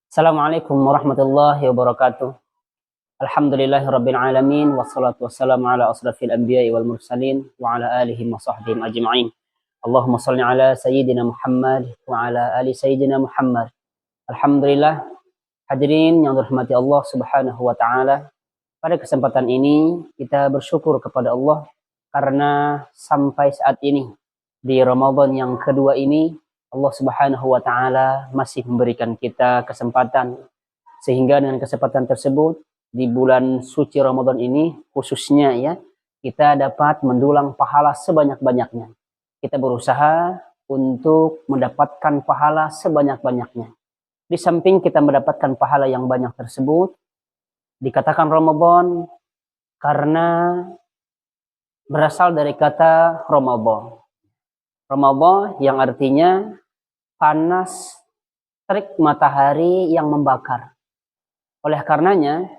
Assalamualaikum warahmatullahi wabarakatuh. Alhamdulillahirabbil alamin wassalatu wassalamu ala asrafil anbiya'i wal mursalin wa ala alihi wa sahbihi ajma'in. Allahumma shalli ala sayyidina Muhammad wa ala ali sayyidina Muhammad. Alhamdulillah, hadirin yang dirahmati Allah Subhanahu wa taala. Pada kesempatan ini kita bersyukur kepada Allah karena sampai saat ini di Ramadan yang kedua ini Allah Subhanahu wa taala masih memberikan kita kesempatan, sehingga dengan kesempatan tersebut di bulan suci Ramadan ini khususnya ya, kita dapat mendulang pahala sebanyak-banyaknya. Kita berusaha untuk mendapatkan pahala sebanyak-banyaknya. Di samping kita mendapatkan pahala yang banyak tersebut, dikatakan Ramadan karena berasal dari kata Ramadan. Ramadan yang artinya panas terik matahari yang membakar. Oleh karenanya,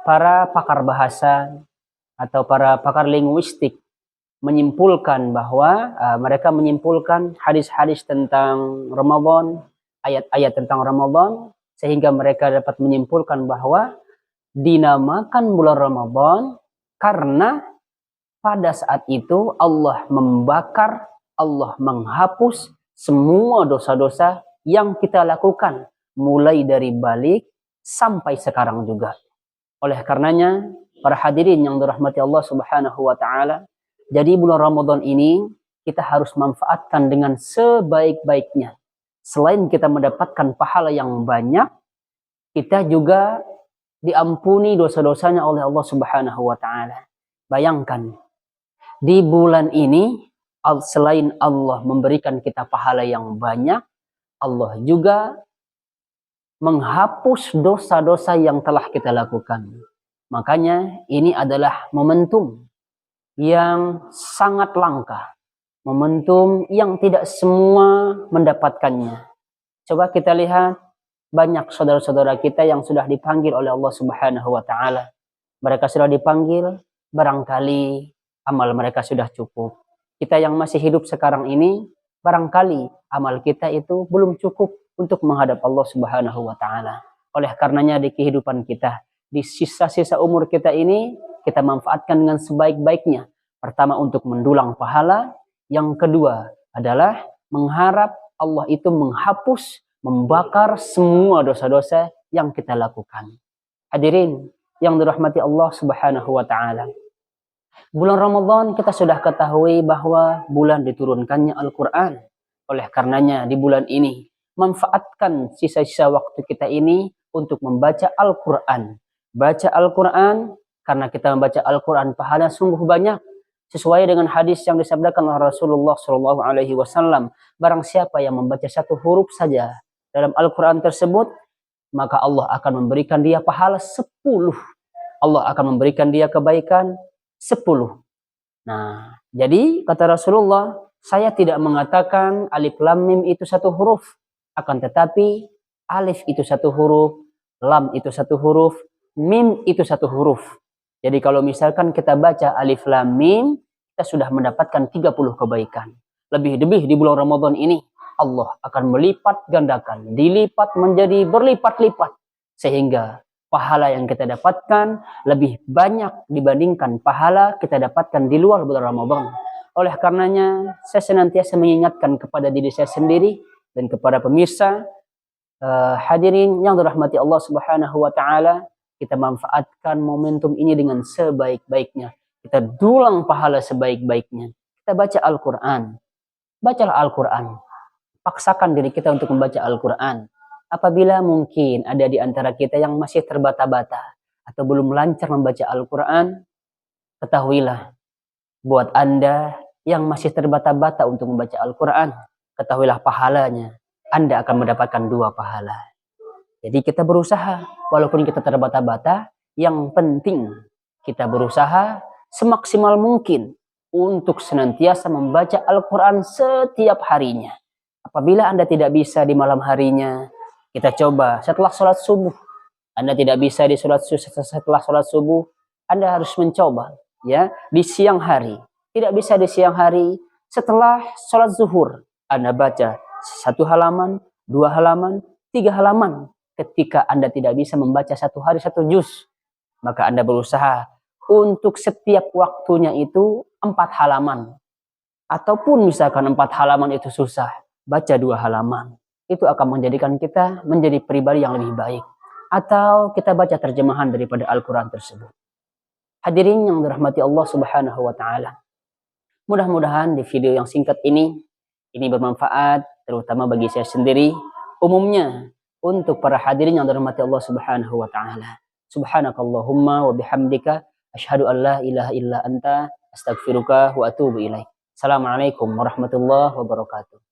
para pakar bahasa atau para pakar linguistik menyimpulkan bahwa mereka menyimpulkan hadis-hadis tentang Ramadan, ayat-ayat tentang Ramadan, sehingga mereka dapat menyimpulkan bahwa dinamakan bulan Ramadan karena pada saat itu Allah membakar, Allah menghapus semua dosa-dosa yang kita lakukan mulai dari balik sampai sekarang juga. Oleh karenanya, para hadirin yang dirahmati Allah Subhanahu wa taala, jadi bulan Ramadan ini kita harus manfaatkan dengan sebaik-baiknya. Selain kita mendapatkan pahala yang banyak, kita juga diampuni dosa-dosanya oleh Allah Subhanahu wa taala. Bayangkan, di bulan ini selain Allah memberikan kita pahala yang banyak, Allah juga menghapus dosa-dosa yang telah kita lakukan. Makanya ini adalah momentum yang sangat langka, momentum yang tidak semua mendapatkannya. Coba kita lihat, banyak saudara-saudara kita yang sudah dipanggil oleh Allah Subhanahu wa taala. Mereka sudah dipanggil, barangkali amal mereka sudah cukup. Kita yang masih hidup sekarang ini, barangkali amal kita itu belum cukup untuk menghadap Allah Subhanahu wa taala. Oleh karenanya di kehidupan kita, di sisa-sisa umur kita ini, kita manfaatkan dengan sebaik-baiknya. Pertama, untuk mendulang pahala. Yang kedua adalah mengharap Allah itu menghapus, membakar semua dosa-dosa yang kita lakukan. Hadirin yang dirahmati Allah Subhanahu wa taala. Bulan Ramadan kita sudah ketahui bahwa bulan diturunkannya Al-Quran. Oleh karenanya di bulan ini, manfaatkan sisa-sisa waktu kita ini untuk membaca Al-Quran. Baca Al-Quran, karena kita membaca Al-Quran pahala sungguh banyak. Sesuai dengan hadis yang disabdakan oleh Rasulullah SAW, barang siapa yang membaca satu huruf saja dalam Al-Quran tersebut, maka Allah akan memberikan dia pahala 10. Allah akan memberikan dia kebaikan 10. Nah, jadi kata Rasulullah, saya tidak mengatakan alif lam mim itu satu huruf, akan tetapi alif itu satu huruf, lam itu satu huruf, mim itu satu huruf. Jadi kalau misalkan kita baca alif lam mim, kita sudah mendapatkan 30 kebaikan. Lebih-lebih di bulan Ramadan ini, Allah akan melipat gandakan, dilipat menjadi berlipat-lipat, sehingga pahala yang kita dapatkan lebih banyak dibandingkan pahala kita dapatkan di luar bulan Ramadan. Oleh karenanya, saya senantiasa mengingatkan kepada diri saya sendiri dan kepada pemirsa, hadirin yang dirahmati Allah Subhanahu wa taala, kita manfaatkan momentum ini dengan sebaik-baiknya. Kita dulang pahala sebaik-baiknya. Kita baca Al-Quran. Bacalah Al-Quran. Paksakan diri kita untuk membaca Al-Quran. Apabila mungkin ada di antara kita yang masih terbata-bata atau belum lancar membaca Al-Quran, ketahuilah, buat Anda yang masih terbata-bata untuk membaca Al-Quran, ketahuilah pahalanya, Anda akan mendapatkan 2 pahala. Jadi kita berusaha, walaupun kita terbata-bata, yang penting kita berusaha semaksimal mungkin untuk senantiasa membaca Al-Quran setiap harinya. Apabila Anda tidak bisa di malam harinya, kita coba setelah sholat subuh. Anda tidak bisa setelah sholat subuh, Anda harus mencoba ya di siang hari. Tidak bisa di siang hari, setelah sholat zuhur Anda baca 1 halaman, 2 halaman, 3 halaman. ketika Anda tidak bisa membaca satu hari satu juz, maka Anda berusaha untuk setiap waktunya itu 4 halaman. Ataupun misalkan 4 halaman itu susah, baca 2 halaman. Itu akan menjadikan kita menjadi pribadi yang lebih baik. Atau kita baca terjemahan daripada Al-Quran tersebut. Hadirin yang dirahmati Allah Subhanahu wa Ta'ala. Mudah-mudahan di video yang singkat ini bermanfaat, terutama bagi saya sendiri, umumnya untuk para hadirin yang dirahmati Allah Subhanahu wa Ta'ala. Subhanakallahumma wa bihamdika asyhadu an la ilaha illa anta astaghfiruka wa atubu ilaik. Assalamualaikum warahmatullahi wabarakatuh.